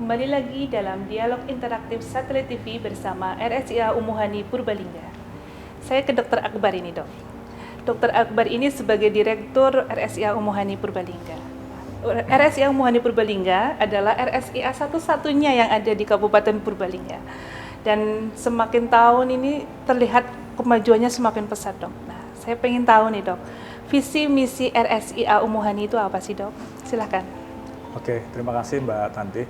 Kembali lagi dalam dialog interaktif Satelit TV bersama RSIA Umuhani Purbalingga. Saya ke Dr. Akbar ini, Dok. Dr. Akbar ini sebagai Direktur RSIA Umuhani Purbalingga. RSIA Umuhani Purbalingga adalah RSIA satu-satunya yang ada di Kabupaten Purbalingga. Dan semakin tahun ini terlihat kemajuannya semakin pesat, Dok. Nah, saya pengen tahu nih, Dok, visi misi RSIA Umuhani itu apa sih, Dok? Silahkan. Oke, terima kasih Mbak Tanti.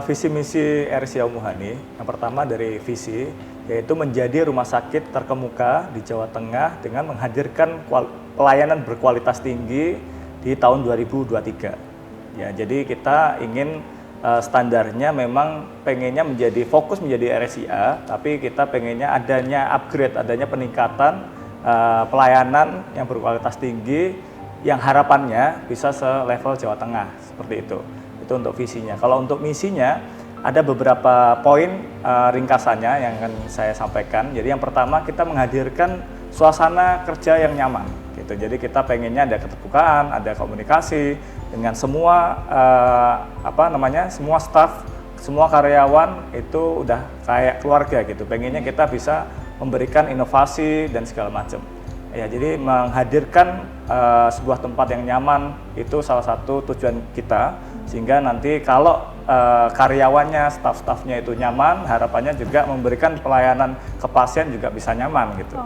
Visi misi RSIA Umuhani, yang pertama dari visi, yaitu menjadi rumah sakit terkemuka di Jawa Tengah dengan menghadirkan pelayanan berkualitas tinggi di tahun 2023. Ya, jadi kita ingin standarnya memang pengennya fokus menjadi RSIA, tapi kita pengennya adanya upgrade, adanya peningkatan pelayanan yang berkualitas tinggi yang harapannya bisa selevel Jawa Tengah, seperti itu. Itu untuk visinya. Kalau untuk misinya, ada beberapa poin ringkasannya yang akan saya sampaikan. Jadi yang pertama, kita menghadirkan suasana kerja yang nyaman. Gitu. Jadi kita pengennya ada keterbukaan, ada komunikasi dengan semua semua staf, semua karyawan itu udah kayak keluarga gitu. Pengennya kita bisa memberikan inovasi dan segala macam. Ya, jadi menghadirkan sebuah tempat yang nyaman itu salah satu tujuan kita, sehingga nanti kalau karyawannya, staf-stafnya itu nyaman, harapannya juga memberikan pelayanan ke pasien juga bisa nyaman gitu.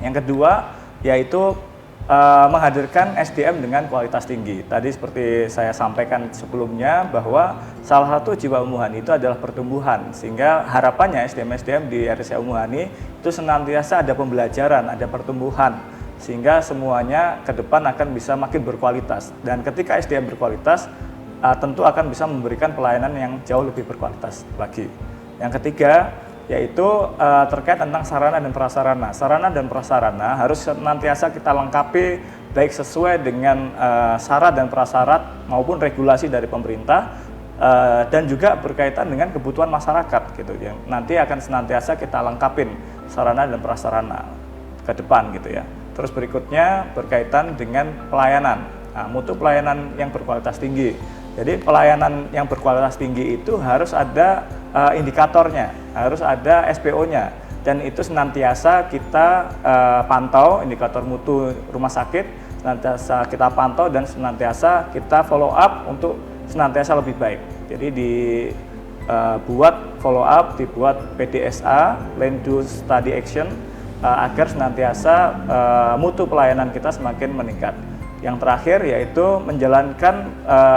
Yang kedua yaitu menghadirkan SDM dengan kualitas tinggi. Tadi seperti saya sampaikan sebelumnya bahwa salah satu jiwa Umuhani itu adalah pertumbuhan, sehingga harapannya SDM di RSIA Umuhani itu senantiasa ada pembelajaran, ada pertumbuhan, sehingga semuanya ke depan akan bisa makin berkualitas. Dan ketika SDM berkualitas, tentu akan bisa memberikan pelayanan yang jauh lebih berkualitas lagi. Yang ketiga yaitu terkait tentang sarana dan prasarana. Sarana dan prasarana harus senantiasa kita lengkapi baik sesuai dengan syarat dan prasyarat maupun regulasi dari pemerintah dan juga berkaitan dengan kebutuhan masyarakat gitu, yang nanti akan senantiasa kita lengkapin sarana dan prasarana ke depan gitu ya. Terus berikutnya berkaitan dengan pelayanan, mutu pelayanan yang berkualitas tinggi. Jadi pelayanan yang berkualitas tinggi itu harus ada indikatornya, harus ada SPO-nya, dan itu senantiasa kita pantau, indikator mutu rumah sakit senantiasa kita pantau dan senantiasa kita follow up untuk senantiasa lebih baik. Jadi dibuat follow up, dibuat PDSA, Plan Do Study Action, agar senantiasa mutu pelayanan kita semakin meningkat. Yang terakhir yaitu menjalankan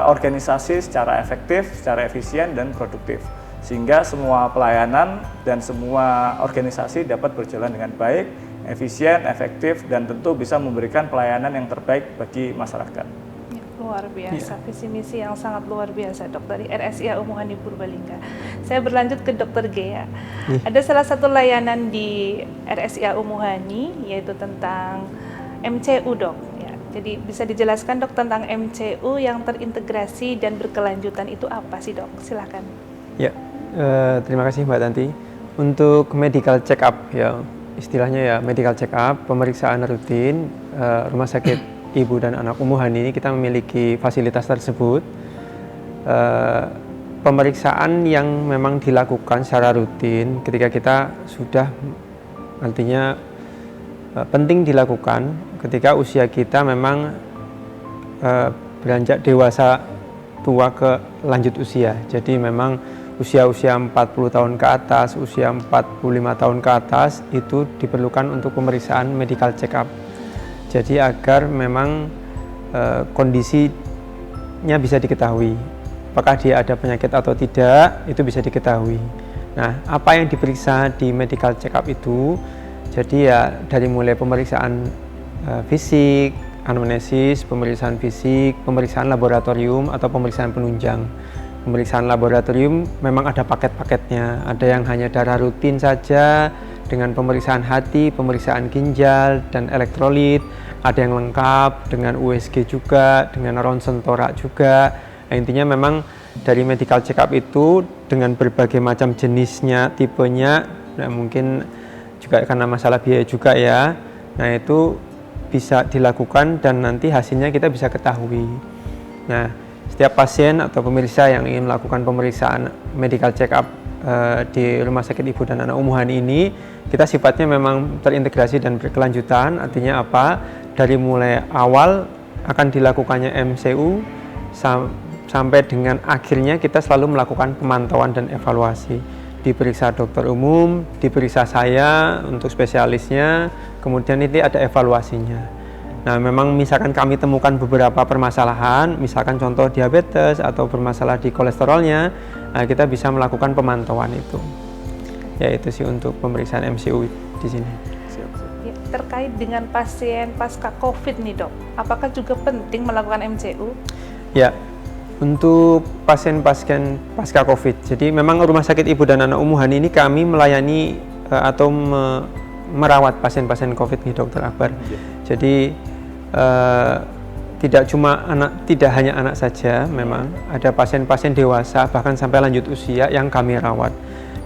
organisasi secara efektif, secara efisien dan produktif, sehingga semua pelayanan dan semua organisasi dapat berjalan dengan baik, efisien, efektif, dan tentu bisa memberikan pelayanan yang terbaik bagi masyarakat. Ya, luar biasa, visi misi yang sangat luar biasa, Dok, dari RSIA Umuhani Purbalingga. Saya berlanjut ke Dr. Gea. Ada salah satu layanan di RSIA Umuhani yaitu tentang MCU, Dok. Jadi bisa dijelaskan, Dok, tentang MCU yang terintegrasi dan berkelanjutan itu apa sih, Dok? Silakan. Ya, terima kasih Mbak Tanti. Untuk medical check up, ya istilahnya ya medical check up, pemeriksaan rutin Rumah Sakit Ibu dan Anak Umuhani ini kita memiliki fasilitas tersebut. Pemeriksaan yang memang dilakukan secara rutin ketika kita sudah, artinya penting dilakukan ketika usia kita memang beranjak dewasa tua ke lanjut usia. Jadi memang usia-usia 40 tahun ke atas, usia 45 tahun ke atas itu diperlukan untuk pemeriksaan medical check up. Jadi agar memang kondisinya bisa diketahui. Apakah dia ada penyakit atau tidak, itu bisa diketahui. Nah, apa yang diperiksa di medical check up itu? Jadi ya dari mulai pemeriksaan fisik, anamnesis, pemeriksaan fisik, pemeriksaan laboratorium atau pemeriksaan penunjang. Pemeriksaan laboratorium memang ada paket-paketnya, ada yang hanya darah rutin saja dengan pemeriksaan hati, pemeriksaan ginjal dan elektrolit, ada yang lengkap dengan USG juga, dengan ronsen torak juga. Nah, intinya memang dari medical check up itu dengan berbagai macam jenisnya, tipenya, nah mungkin juga karena masalah biaya juga ya. Nah, itu bisa dilakukan dan nanti hasilnya kita bisa ketahui. Nah, setiap pasien atau pemirsa yang ingin melakukan pemeriksaan medical check up di Rumah Sakit Ibu dan Anak Umuhani ini, kita sifatnya memang terintegrasi dan berkelanjutan. Artinya apa? Dari mulai awal akan dilakukannya MCU sampai dengan akhirnya kita selalu melakukan pemantauan dan evaluasi. Diperiksa dokter umum, diperiksa saya untuk spesialisnya, kemudian itu ada evaluasinya. Nah, memang misalkan kami temukan beberapa permasalahan, misalkan contoh diabetes atau bermasalah di kolesterolnya, nah kita bisa melakukan pemantauan itu. Ya, itu sih untuk pemeriksaan MCU di sini. Ya, terkait dengan pasien pasca COVID nih dok, apakah juga penting melakukan MCU? Ya, untuk pasien-pasien pasca COVID, jadi memang Rumah Sakit Ibu dan Anak Umuhani ini kami melayani atau merawat pasien-pasien COVID nih Dokter Akbar. Jadi tidak hanya anak saja, memang ada pasien-pasien dewasa bahkan sampai lanjut usia yang kami rawat.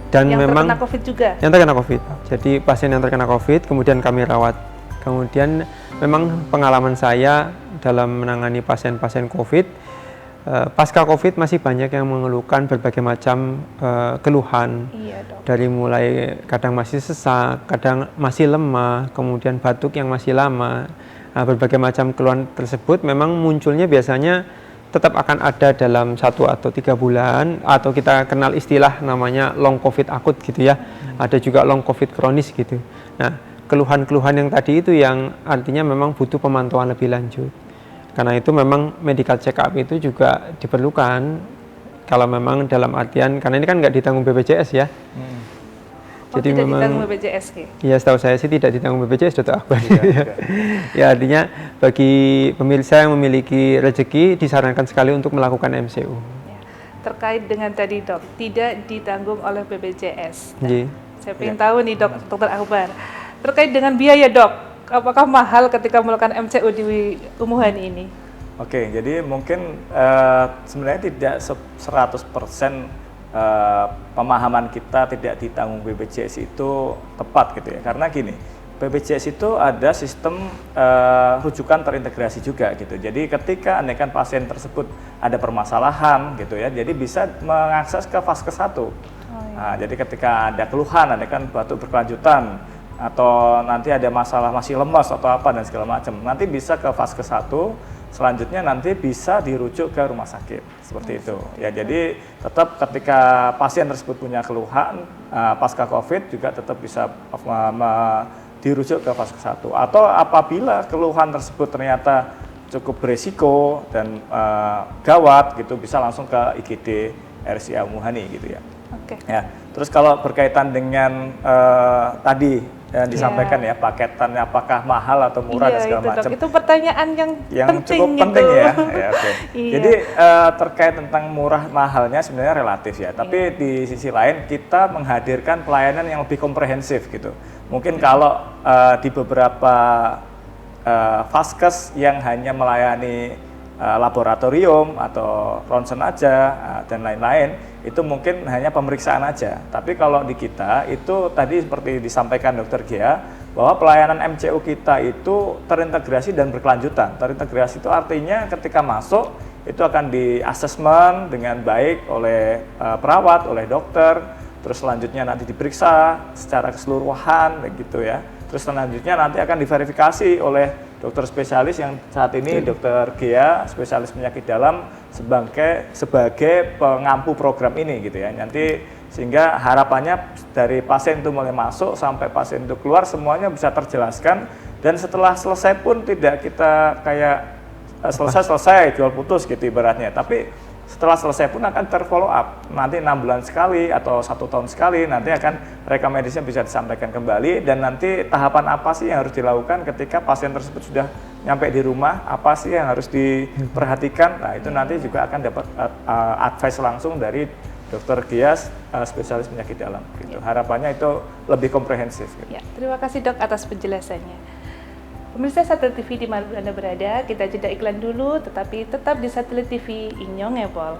Dan yang memang terkena COVID juga? Yang terkena COVID. Jadi pasien yang terkena COVID kemudian kami rawat. Kemudian memang pengalaman saya dalam menangani pasien-pasien COVID, pasca COVID masih banyak yang mengeluhkan berbagai macam keluhan. Iya, dok. Dari mulai kadang masih sesak, kadang masih lemah, kemudian batuk yang masih lama. Nah, berbagai macam keluhan tersebut memang munculnya biasanya tetap akan ada dalam 1 atau 3 bulan, atau kita kenal istilah namanya long COVID akut gitu ya. Ada juga long COVID kronis gitu. Nah, keluhan-keluhan yang tadi itu yang artinya memang butuh pemantauan lebih lanjut. Karena itu memang medical check up itu juga diperlukan kalau memang dalam artian, karena ini kan nggak ditanggung BPJS ya. Jadi tidak ditanggung BPJS ya? Iya, setahu saya sih tidak ditanggung BPJS, Dokter Akbar. Iya. Ya, artinya bagi pemirsa yang memiliki rezeki disarankan sekali untuk melakukan MCU. Ya. Terkait dengan tadi dok, tidak ditanggung oleh BPJS. Iya. Saya ingin tahu nih dok, Dokter Akbar, terkait dengan biaya dok, apakah mahal ketika melakukan MCU di Umuhani ini? Oke, jadi mungkin sebenarnya tidak 100% pemahaman kita tidak ditanggung BPJS itu tepat gitu ya. Karena gini, BPJS itu ada sistem rujukan terintegrasi juga gitu. Jadi ketika andaikan pasien tersebut ada permasalahan gitu ya, jadi bisa mengakses ke fase 1. Nah, jadi ketika ada keluhan, andaikan batuk berkelanjutan atau nanti ada masalah masih lemas atau apa dan segala macam, nanti bisa ke fase 1. Selanjutnya nanti bisa dirujuk ke rumah sakit seperti itu ya. Jadi tetap ketika pasien tersebut punya keluhan pasca COVID juga tetap bisa dirujuk ke fase 1, atau apabila keluhan tersebut ternyata cukup beresiko dan gawat gitu, bisa langsung ke IGD RSCA Umuhani gitu ya. Oke. Ya, terus kalau berkaitan dengan tadi yang disampaikan ya, paketannya apakah mahal atau murah dan segala macam. Itu pertanyaan yang penting cukup penting gitu. ya. Ya, oke. Iya. Jadi terkait tentang murah mahalnya sebenarnya relatif ya. Tapi di sisi lain kita menghadirkan pelayanan yang lebih komprehensif gitu. Mungkin kalau di beberapa vaskes yang hanya melayani laboratorium atau ronsen aja dan lain-lain, itu mungkin hanya pemeriksaan aja. Tapi kalau di kita itu tadi seperti disampaikan Dr. Gia, bahwa pelayanan MCU kita itu terintegrasi dan berkelanjutan. Terintegrasi itu artinya ketika masuk itu akan di asesmen dengan baik oleh perawat, oleh dokter, terus selanjutnya nanti diperiksa secara keseluruhan begitu ya. Terus selanjutnya nanti akan diverifikasi oleh dokter spesialis yang saat ini Dr. Gia, spesialis penyakit dalam, sebagai pengampu program ini gitu ya. Nanti sehingga harapannya dari pasien itu mulai masuk sampai pasien itu keluar semuanya bisa terjelaskan, dan setelah selesai pun tidak kita kayak selesai jual putus gitu ibaratnya, tapi setelah selesai pun akan terfollow up, nanti 6 bulan sekali atau 1 tahun sekali, nanti akan rekam medisnya bisa disampaikan kembali, dan nanti tahapan apa sih yang harus dilakukan ketika pasien tersebut sudah nyampe di rumah, apa sih yang harus diperhatikan. Nah itu nanti juga akan dapat advice langsung dari Dr. Gia, spesialis penyakit dalam gitu. Harapannya itu lebih komprehensif gitu. Ya, terima kasih dok atas penjelasannya. Pemirsa Satelit TV di mana Anda berada, kita jeda iklan dulu, tetapi tetap di Satelit TV Inyong Ebol.